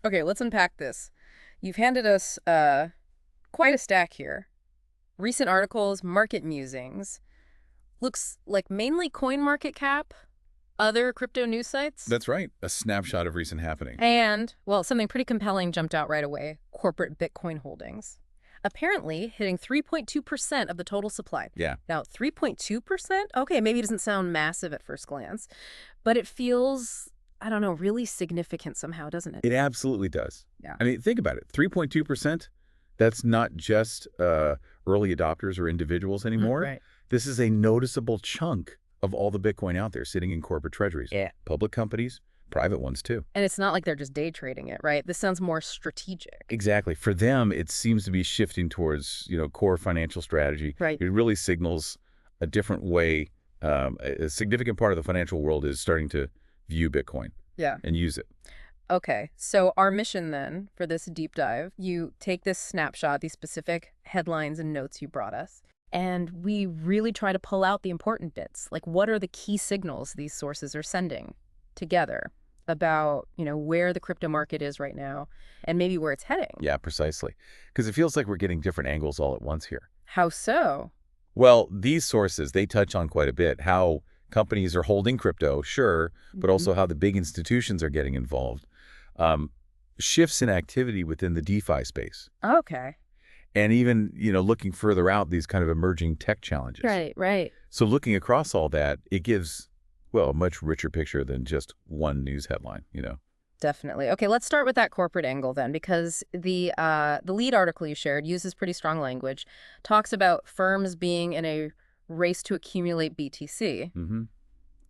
Okay, let's unpack this. You've handed us quite a stack here. Recent articles, market musings. Looks like mainly CoinMarketCap, other crypto news sites. That's right. A snapshot of recent happenings. And, well, something pretty compelling jumped out right away. Corporate Bitcoin holdings. Apparently hitting 3.2% of the total supply. Yeah. Now, 3.2%? Okay, maybe it doesn't sound massive at first glance, but it feels, I don't know, really significant somehow, doesn't it? It absolutely does. Yeah. I mean, think about it. 3.2%, that's not just early adopters or individuals anymore. Right. This is a noticeable chunk of all the Bitcoin out there sitting in corporate treasuries. Yeah. Public companies, private ones too. And it's not like they're just day trading it, right? This sounds more strategic. Exactly. For them, it seems to be shifting towards, core financial strategy. Right. It really signals a different way. A significant part of the financial world is starting to view Bitcoin and use it. Okay, so our mission then for this deep dive, you take this snapshot, these specific headlines and notes you brought us, and we really try to pull out the important bits. Like, what are the key signals these sources are sending together about, where the crypto market is right now and maybe where it's heading? Yeah, precisely. Because it feels like we're getting different angles all at once here. How so? Well, these sources, they touch on quite a bit how companies are holding crypto, sure, but also how the big institutions are getting involved. Shifts in activity within the DeFi space. Okay. And even, looking further out, these kind of emerging tech challenges. Right. So looking across all that, it gives, well, a much richer picture than just one news headline, Definitely. Okay, let's start with that corporate angle then, because the lead article you shared uses pretty strong language, talks about firms being in a race to accumulate BTC.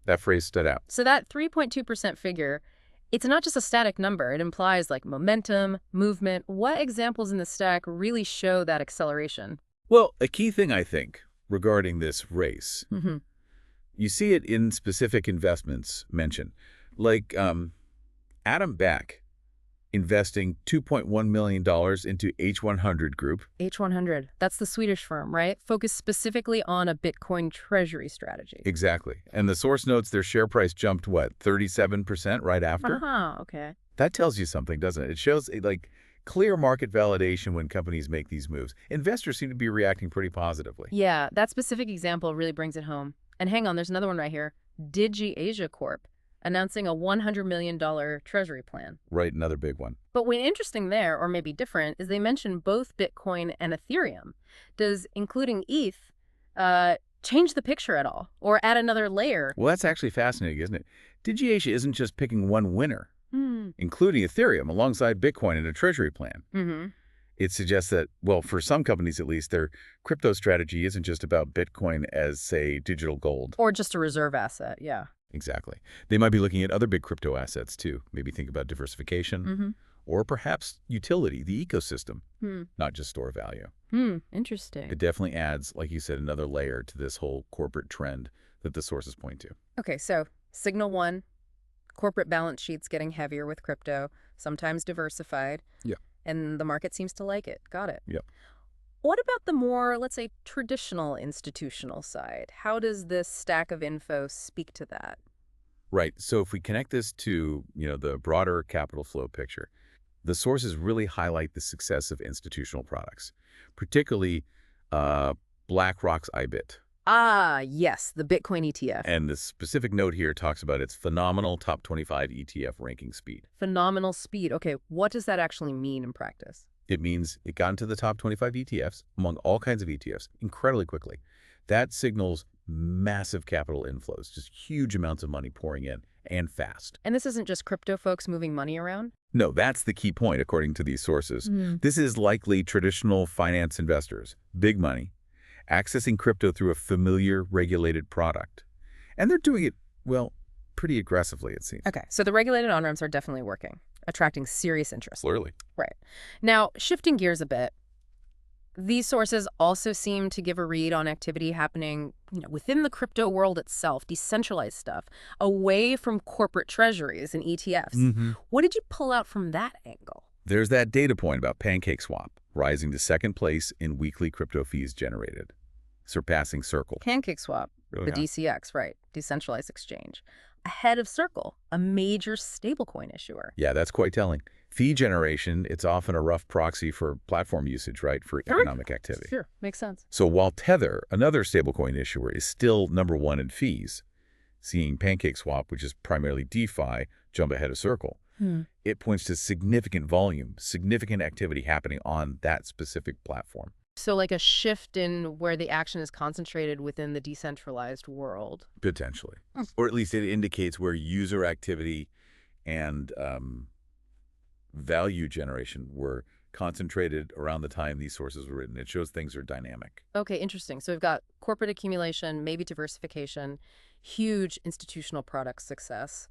That phrase stood out. So that 3.2% figure, it's not just a static number. It implies like momentum, movement. What examples in the stack really show that acceleration? Well, a key thing, I think, regarding this race, you see it in specific investments mentioned, like Adam Back investing $2.1 million into H100 Group. H100, that's the Swedish firm, right? Focused specifically on a Bitcoin treasury strategy. Exactly. And the source notes their share price jumped, 37% right after? Okay. That tells you something, doesn't it? It shows, clear market validation when companies make these moves. Investors seem to be reacting pretty positively. Yeah, that specific example really brings it home. And hang on, there's another one right here. DigiAsia Corp, announcing a $100 million treasury plan. Right, another big one. But what's interesting there, or maybe different, is they mention both Bitcoin and Ethereum. Does including ETH change the picture at all, or add another layer? Well, that's actually fascinating, isn't it? DigiAsia isn't just picking one winner, including Ethereum alongside Bitcoin in a treasury plan. It suggests that, well, for some companies at least, their crypto strategy isn't just about Bitcoin as, say, digital gold. Or just a reserve asset, yeah. Exactly. They might be looking at other big crypto assets, too. Maybe think about diversification or perhaps utility, the ecosystem, not just store value. Interesting. It definitely adds, like you said, another layer to this whole corporate trend that the sources point to. Okay, so signal one, corporate balance sheets getting heavier with crypto, sometimes diversified. Yeah. And the market seems to like it. Got it. Yep. What about the more, let's say, traditional institutional side? How does this stack of info speak to that? Right. So if we connect this to, the broader capital flow picture, the sources really highlight the success of institutional products, particularly BlackRock's IBIT. Ah, yes, the Bitcoin ETF. And the specific note here talks about its phenomenal top 25 ETF ranking speed. Phenomenal speed. Okay, what does that actually mean in practice? It means it got into the top 25 ETFs among all kinds of ETFs incredibly quickly. That signals massive capital inflows, just huge amounts of money pouring in, and fast. And this isn't just crypto folks moving money around? No, that's the key point, according to these sources. This is likely traditional finance investors, big money, accessing crypto through a familiar, regulated product. And they're doing it, well, pretty aggressively, it seems. Okay, so the regulated on-ramps are definitely working, attracting serious interest. Clearly. Right. Now, shifting gears a bit, these sources also seem to give a read on activity happening, within the crypto world itself, decentralized stuff, away from corporate treasuries and ETFs. What did you pull out from that angle? There's that data point about PancakeSwap, rising to second place in weekly crypto fees generated, surpassing Circle. PancakeSwap, Really the high. DCX, right, decentralized exchange, ahead of Circle, a major stablecoin issuer. Yeah, that's quite telling. Fee generation, it's often a rough proxy for platform usage, right, for economic activity. Sure, makes sense. So while Tether, another stablecoin issuer, is still #1 in fees, seeing PancakeSwap, which is primarily DeFi, jump ahead of Circle, it points to significant volume, significant activity happening on that specific platform. So like a shift in where the action is concentrated within the decentralized world. Potentially. Or at least it indicates where user activity and value generation were concentrated around the time these sources were written. It shows things are dynamic. Okay, interesting. So we've got corporate accumulation, maybe diversification, huge institutional product success,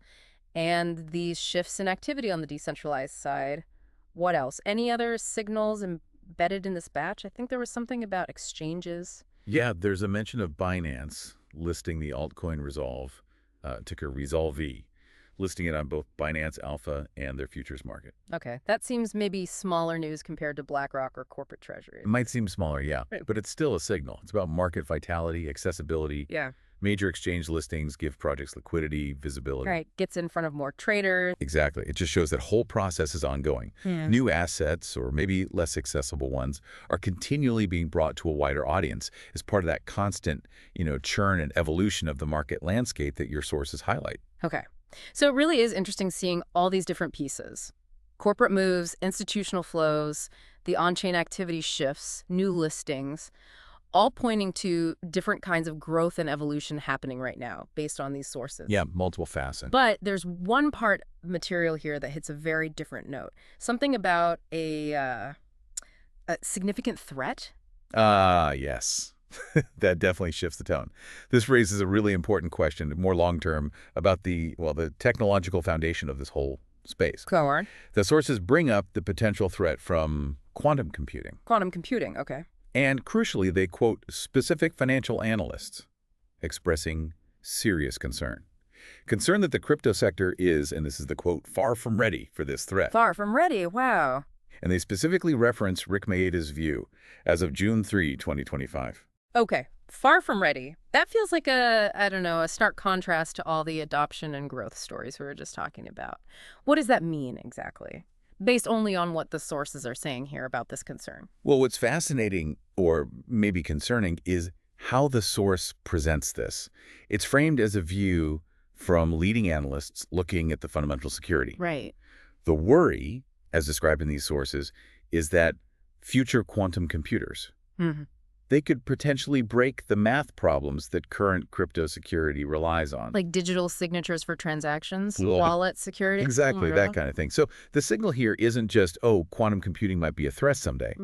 and these shifts in activity on the decentralized side. What else? Any other signals embedded in this batch? I think there was something about exchanges. Yeah, there's a mention of Binance listing the altcoin Resolve, ticker Resolve, listing it on both Binance Alpha and their futures market. Okay, that seems maybe smaller news compared to BlackRock or corporate treasuries. It might seem smaller, yeah, but it's still a signal. It's about market vitality, accessibility. Yeah. Major exchange listings give projects liquidity, visibility. Right, gets in front of more traders. Exactly. It just shows that whole process is ongoing. New assets, or maybe less accessible ones, are continually being brought to a wider audience as part of that constant, churn and evolution of the market landscape that your sources highlight. Okay, so it really is interesting seeing all these different pieces. Corporate moves, institutional flows, the on-chain activity shifts, new listings, all pointing to different kinds of growth and evolution happening right now based on these sources. Yeah, multiple facets. But there's one part of material here that hits a very different note. Something about a significant threat? Yes. That definitely shifts the tone. This raises a really important question, more long-term, about the technological foundation of this whole space. Go on. The sources bring up the potential threat from quantum computing. Quantum computing, okay. And crucially, they quote specific financial analysts expressing serious concern. Concern that the crypto sector is, and this is the quote, far from ready for this threat. Far from ready, wow. And they specifically reference Rick Maeda's view as of June 3, 2025. Okay, far from ready. That feels like a stark contrast to all the adoption and growth stories we were just talking about. What does that mean exactly? Based only on what the sources are saying here about this concern. Well, what's fascinating, or maybe concerning, is how the source presents this. It's framed as a view from leading analysts looking at the fundamental security. Right. The worry, as described in these sources, is that future quantum computers, they could potentially break the math problems that current crypto security relies on. Like digital signatures for transactions, Well, wallet security? Exactly, that kind of thing. So the signal here isn't just, quantum computing might be a threat someday.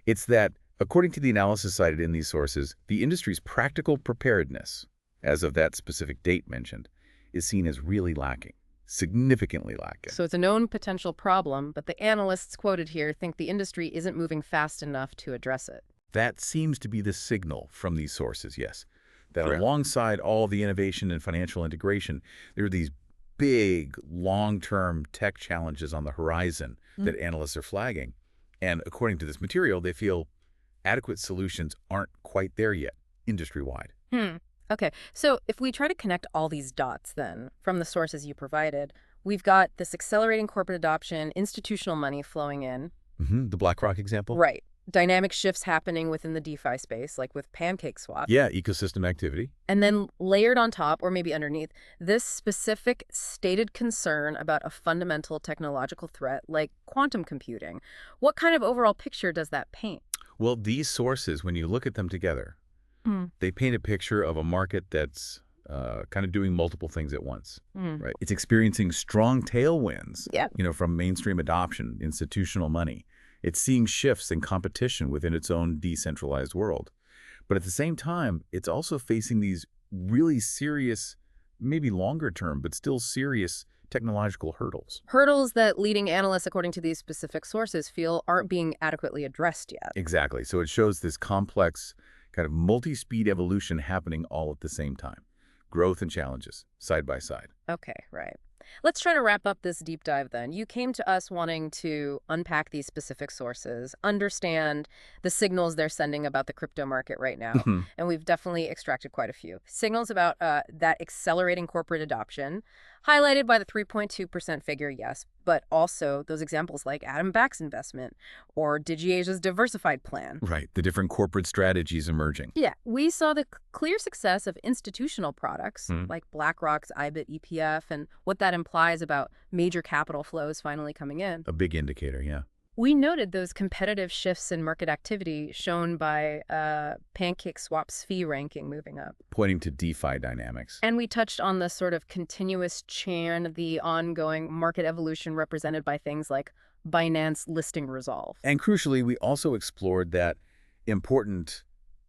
It's that, according to the analysis cited in these sources, the industry's practical preparedness, as of that specific date mentioned, is seen as really lacking, significantly lacking. So it's a known potential problem, but the analysts quoted here think the industry isn't moving fast enough to address it. That seems to be the signal from these sources, yes. That alongside all the innovation and financial integration, there are these big, long-term tech challenges on the horizon that analysts are flagging. And according to this material, they feel adequate solutions aren't quite there yet, industry-wide. Okay, so if we try to connect all these dots then, from the sources you provided, we've got this accelerating corporate adoption, institutional money flowing in. The BlackRock example? Right. Dynamic shifts happening within the DeFi space, like with PancakeSwap. Yeah, ecosystem activity. And then layered on top, or maybe underneath, this specific stated concern about a fundamental technological threat like quantum computing. What kind of overall picture does that paint? Well, these sources, when you look at them together, they paint a picture of a market that's kind of doing multiple things at once, right? It's experiencing strong tailwinds, from mainstream adoption, institutional money. It's seeing shifts in competition within its own decentralized world. But at the same time, it's also facing these really serious, maybe longer term, but still serious technological hurdles. Hurdles that leading analysts, according to these specific sources, feel aren't being adequately addressed yet. Exactly. So it shows this complex kind of multi-speed evolution happening all at the same time. Growth and challenges, side by side. Okay, right. Let's try to wrap up this deep dive then. You came to us wanting to unpack these specific sources, understand the signals they're sending about the crypto market right now, and we've definitely extracted quite a few. Signals about that accelerating corporate adoption, Highlighted by the 3.2% figure, yes, but also those examples like Adam Back's investment or DigiAsia's diversified plan. Right, the different corporate strategies emerging. Yeah, we saw the clear success of institutional products Hmm. like BlackRock's IBIT ETF and what that implies about major capital flows finally coming in. A big indicator, yeah. We noted those competitive shifts in market activity shown by PancakeSwap's fee ranking moving up. Pointing to DeFi dynamics. And we touched on the sort of continuous churn, the ongoing market evolution represented by things like Binance listing resolve. And crucially, we also explored that important,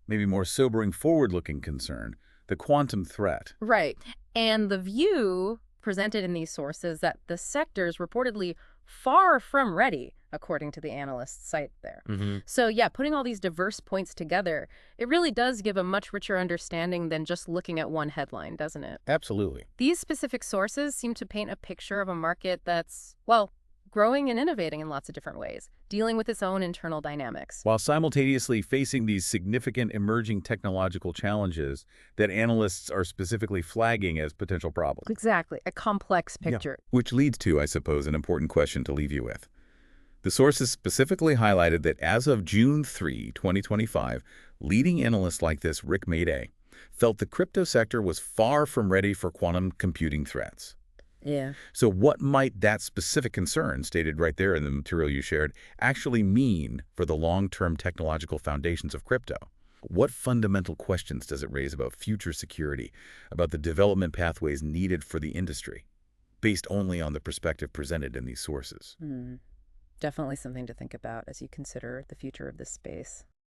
maybe more sobering forward-looking concern, the quantum threat. Right. And the view presented in these sources that the sector is reportedly far from ready, according to the analysts' site there. So yeah, putting all these diverse points together, it really does give a much richer understanding than just looking at one headline, doesn't it? Absolutely. These specific sources seem to paint a picture of a market that's, well, growing and innovating in lots of different ways, dealing with its own internal dynamics. While simultaneously facing these significant emerging technological challenges that analysts are specifically flagging as potential problems. Exactly, a complex picture. Which leads to, I suppose, an important question to leave you with. The sources specifically highlighted that as of June 3, 2025, leading analysts like this Rick Mayday felt the crypto sector was far from ready for quantum computing threats. Yeah. So what might that specific concern, stated right there in the material you shared, actually mean for the long-term technological foundations of crypto? What fundamental questions does it raise about future security, about the development pathways needed for the industry, based only on the perspective presented in these sources? Definitely something to think about as you consider the future of this space.